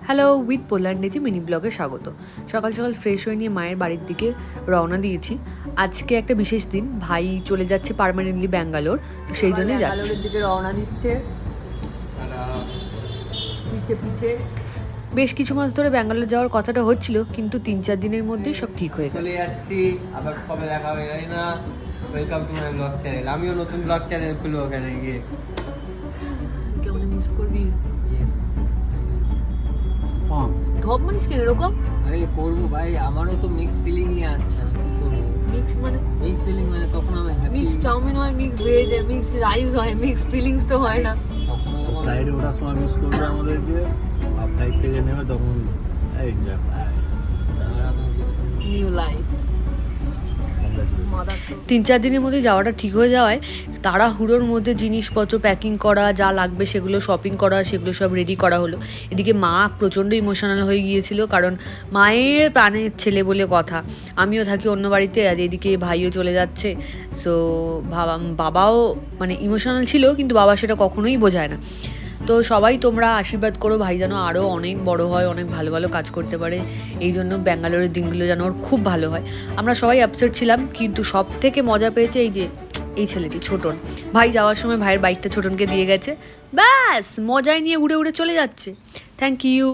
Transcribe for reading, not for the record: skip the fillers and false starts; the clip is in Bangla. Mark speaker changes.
Speaker 1: হ্যালো উইথ পোল্যান্ডেজি মিনি ব্লগে স্বাগত। সকাল সকাল ফ্রেশ হয়ে নিয়ে মায়ের বাড়ির দিকে রওনা দিয়েছি। আজকে একটা বিশেষ দিন, ভাই চলে যাচ্ছে পার্মানেন্টলি ব্যাঙ্গালোর, তো সেই জন্যই যাচ্ছি। ব্যাঙ্গালোরের দিকে রওনা দিচ্ছে পিছে পিছে। বেশ কিছু মাস ধরে ব্যাঙ্গালোর যাওয়ার কথাটা হচ্ছিল, কিন্তু 3-4 দিনের মধ্যেই সব ঠিক হয়ে গেল।
Speaker 2: চলে যাচ্ছি, আবার কবে দেখা হবে জানি না। Welcome to my blog channel. আমিও নতুন ব্লগ চ্যানেল খুলবো ওখানে গিয়ে।
Speaker 1: কেমন মিস করবি?
Speaker 2: ইয়েস।
Speaker 1: ধপ মানিস কেন এরকম?
Speaker 2: আরে করবো ভাই, আমারও তো মিক্স ফিলিংই আসছে। আমি কি করবো?
Speaker 1: মিক্স মানে
Speaker 2: মিক্স ফিলিং মানে তখন আমি হ্যাপি।
Speaker 1: মিক্স চাউমিন হয়, মিক্স ভেজ হয়, মিক্স রাইস হয়, মিক্স ফিলিংস তো হয় না।
Speaker 2: তখন
Speaker 3: ফ্লাইটে ওঠার সময় মিস করবে আমাদেরকে, আর ফ্লাইট থেকে নেমে তখন এনজয়
Speaker 1: নিউ লাইফ।
Speaker 3: 3-4
Speaker 1: দিনের মধ্যে যাওয়াটা ঠিক হয়ে যাওয়ায় তাড়াহুড়োর মধ্যে জিনিসপত্র প্যাকিং করা, যা লাগবে সেগুলো শপিং করা, সেগুলো সব রেডি করা হলো। এদিকে মা প্রচণ্ড ইমোশনাল হয়ে গিয়েছিল, কারণ মায়ের প্রাণের ছেলে বলে কথা। আমিও থাকি অন্য বাড়িতে, আর এদিকে ভাইও চলে যাচ্ছে। সো বাবাও মানে ইমোশনাল ছিল, কিন্তু বাবা সেটা কখনোই বোঝায় না। তো সবাই তোমরা আশীর্বাদ করো ভাই যেন আরও অনেক বড় হয়, অনেক ভালো ভালো কাজ করতে পারে। এই জন্য ব্যাঙ্গালোরের দিনগুলো যেন ওর খুব ভালো হয়। আমরা সবাই আপসেট ছিলাম, কিন্তু সব থেকে মজা পেয়েছে এই ছেলেটি ছোটন। ভাই যাওয়ার সময় ভাইয়ের বাইকটা ছোটনকে দিয়ে গেছে, ব্যাস মজায় নিয়ে উড়ে উড়ে চলে যাচ্ছে। Thank you.